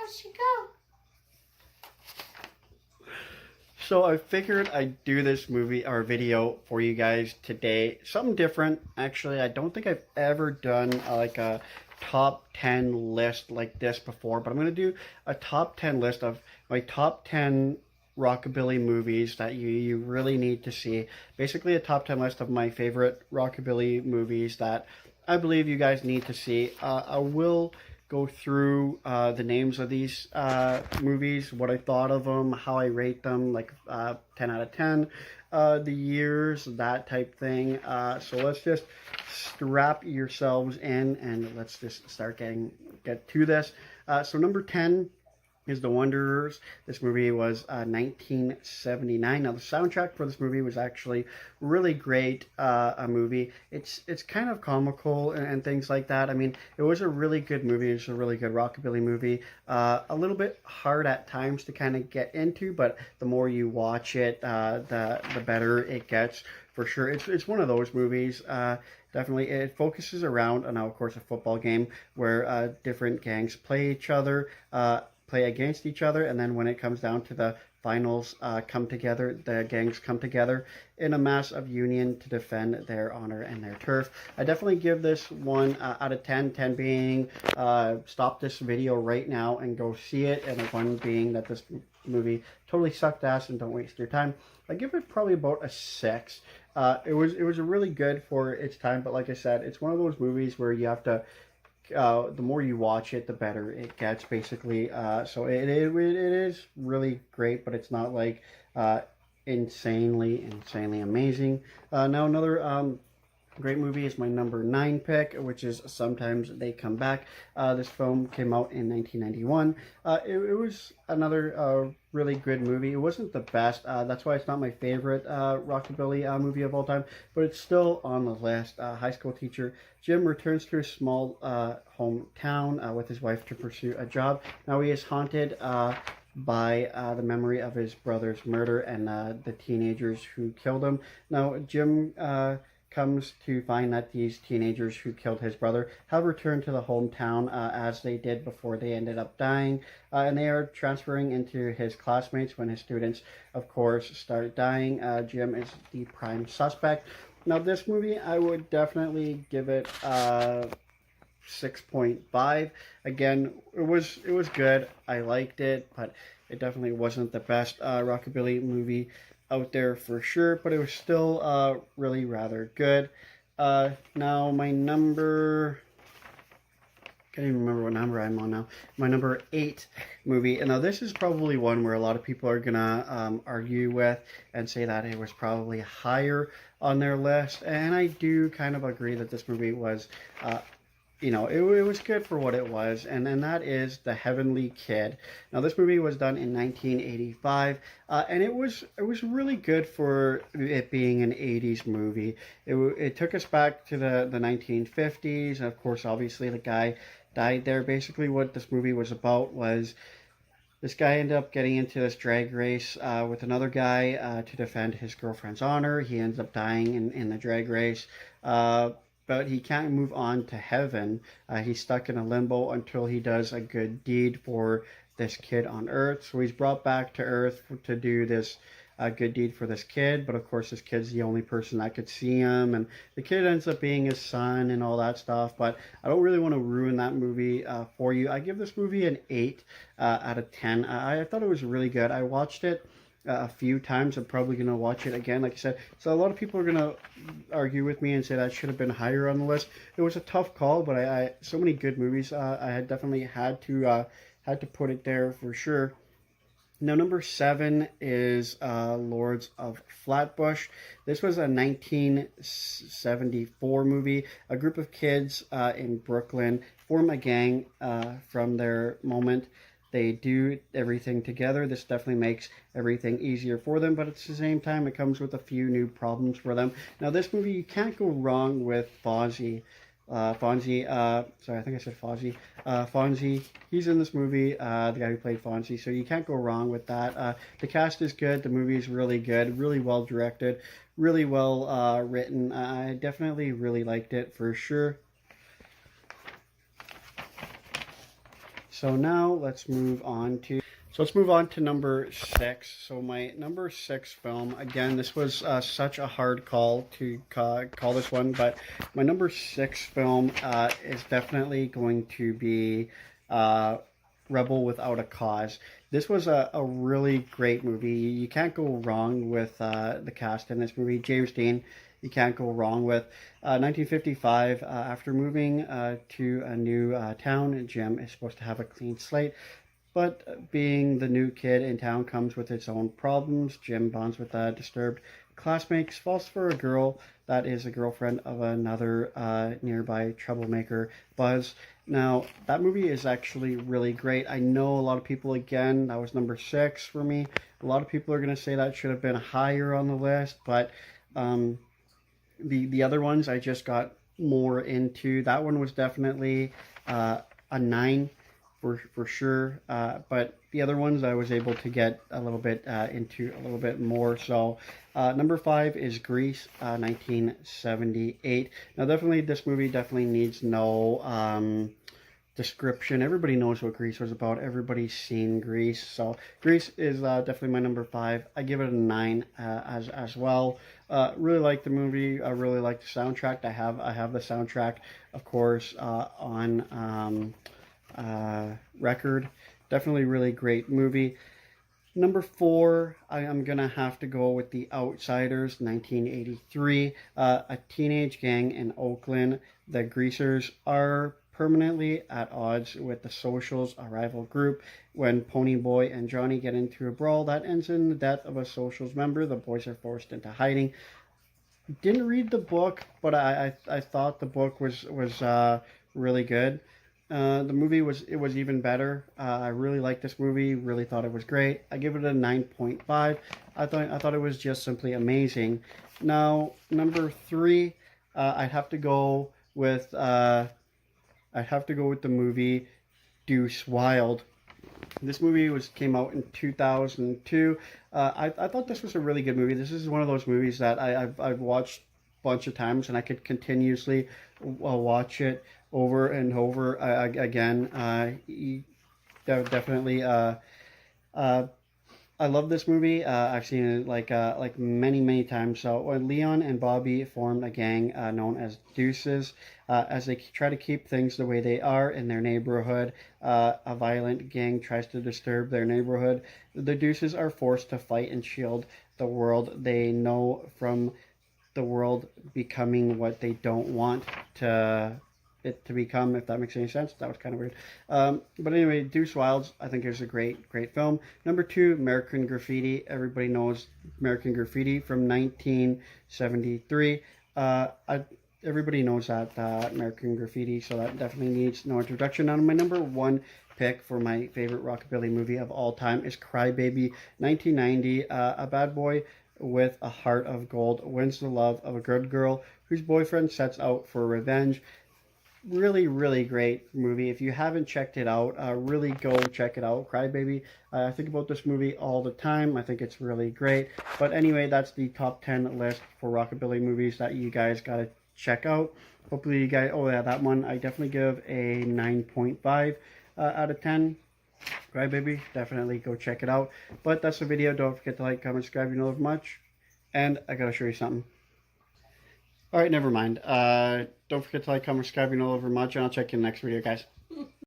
where'd she go? So I figured I'd do this movie or video for you guys today. Something different. Actually, I don't think I've ever done like a top 10 list like this before, but I'm going to do a top 10 list of my top 10 rockabilly movies that you really need to see. Basically a top 10 list of my favorite rockabilly movies that I believe you guys need to see. I will go through the names of these movies, what I thought of them, how I rate them, like 10 out of 10, the years, that type thing. So let's just strap yourselves in and let's just start get to this. So number 10 is The Wanderers. This movie was 1979. Now the soundtrack for this movie was actually really great. A movie. It's kind of comical and things like that. I mean, it was a really good movie. It's a really good rockabilly movie. A little bit hard at times to kind of get into, but the more you watch it, the better it gets for sure. It's one of those movies. Definitely, it focuses around, now of course, a football game where different gangs play each other. Play against each other, and then when it comes down to the finals, come together, the gangs come together in a mass of union to defend their honor and their turf. I definitely give this one out of 10, 10 being stop this video right now and go see it, and 1 being that this movie totally sucked ass and don't waste your time. I give it probably about a 6. It was really good for its time, but like I said, it's one of those movies where you have to the more you watch it, the better it gets, basically. So it is really great, but it's not like insanely amazing. Now another great movie is my number 9 pick, which is Sometimes They Come Back. This film came out in 1991. It was another really good movie. It wasn't the best. That's why it's not my favorite rockabilly movie of all time, but it's still on the list. High school teacher Jim returns to his small hometown with his wife to pursue a job. Now he is haunted by the memory of his brother's murder and the teenagers who killed him. Now Jim comes to find that these teenagers who killed his brother have returned to the hometown as they did before they ended up dying, and they are transferring into his classmates when his students, of course, start dying. Jim is the prime suspect. Now this movie, I would definitely give it 6.5. Again, it was good. I liked it, but it definitely wasn't the best rockabilly movie out there for sure, but it was still really rather good. Now my number, can't even remember what number I'm on now. My number 8 movie, and now this is probably one where a lot of people are gonna argue with and say that it was probably higher on their list, and I do kind of agree that this movie was it was good for what it was, and that is The Heavenly Kid. Now, this movie was done in 1985, and it was really good for it being an 80s movie. It took us back to the 1950s, and of course, obviously, the guy died there. Basically, what this movie was about was this guy ended up getting into this drag race with another guy to defend his girlfriend's honor. He ends up dying in the drag race. But he can't move on to heaven. He's stuck in a limbo until he does a good deed for this kid on Earth. So he's brought back to Earth to do this good deed for this kid. But of course, this kid's the only person that could see him. And the kid ends up being his son and all that stuff. But I don't really want to ruin that movie for you. I give this movie an 8 out of 10. I thought it was really good. I watched it a few times. I'm probably going to watch it again, like I said. So a lot of people are going to argue with me and say that should have been higher on the list. It was a tough call, but I so many good movies. I had definitely had to put it there for sure. Now, number 7 is Lords of Flatbush. This was a 1974 movie. A group of kids in Brooklyn form a gang from their moment. They do everything together. This definitely makes everything easier for them, but at the same time, it comes with a few new problems for them. Now, this movie, you can't go wrong with Fonzie. Fonzie, sorry, I think I said Fozzie. Fonzie, he's in this movie, the guy who played Fonzie, so you can't go wrong with that. The cast is good. The movie is really good, really well directed, really well written. I definitely really liked it for sure. So now let's move on to number six. So my number six film, again, this was such a hard call to call this one, but my number six film is definitely going to be uh, Rebel Without a Cause. This was a really great movie. You can't go wrong with the cast in this movie. James Dean, you can't go wrong with. 1955, after moving to a new town, Jim is supposed to have a clean slate. But being the new kid in town comes with its own problems. Jim bonds with a disturbed classmate, falls for a girl that is a girlfriend of another nearby troublemaker, Buzz. Now, that movie is actually really great. I know a lot of people, again, that was number six for me. A lot of people are going to say that should have been higher on the list, but the other ones I just got more into. That one was definitely a nine for sure. But the other ones I was able to get a little bit into a little bit more. So number five is Grease, 1978. Now definitely this movie definitely needs no description. Everybody knows what Grease was about. Everybody's seen Grease. So Grease is definitely my number five. I give it a nine as well. Really like the movie. I really like the soundtrack. I have the soundtrack, of course, on record. Definitely really great movie. Number four, I am going to have to go with The Outsiders, 1983. A teenage gang in Oakland. The Greasers are permanently at odds with the Socials, a rival group. When Ponyboy and Johnny get into a brawl that ends in the death of a Socials member, the boys are forced into hiding. Didn't read the book, but I thought the book was really good. The movie was even better. I really liked this movie. Really thought it was great. I give it a 9.5. I thought it was just simply amazing. Now number three, I'd have to go with the movie Deuce Wild. This movie came out in 2002. I thought this was a really good movie. This is one of those movies that I've watched a bunch of times, and I could continuously watch it over and over again. Definitely. I love this movie. I've seen it like many times. So when Leon and Bobby formed a gang known as Deuces, as they try to keep things the way they are in their neighborhood, a violent gang tries to disturb their neighborhood. The Deuces are forced to fight and shield the world they know from the world becoming what they don't want it to become, if that makes any sense. That was kind of weird. But anyway, Deuce Wilds, I think is a great film. Number two, American Graffiti. Everybody knows American Graffiti from 1973. Everybody knows that American Graffiti, so that definitely needs no introduction. Now, my number one pick for my favorite Rockabilly movie of all time is Cry Baby, 1990. A bad boy with a heart of gold wins the love of a good girl whose boyfriend sets out for revenge. Really great movie. If you haven't checked it out, really go check it out. Cry Baby. I think about this movie all the time. I think it's really great. But anyway, that's the top 10 list for Rockabilly movies that you guys gotta check out. Hopefully you guys, oh yeah, that one I definitely give a 9.5 out of 10. Cry Baby, definitely go check it out. But that's the video. Don't forget to like, comment, subscribe. You know much. And I gotta show you something. All right, never mind. Don't forget to like, comment, subscribe. You know much, and I'll check you in the next video, guys.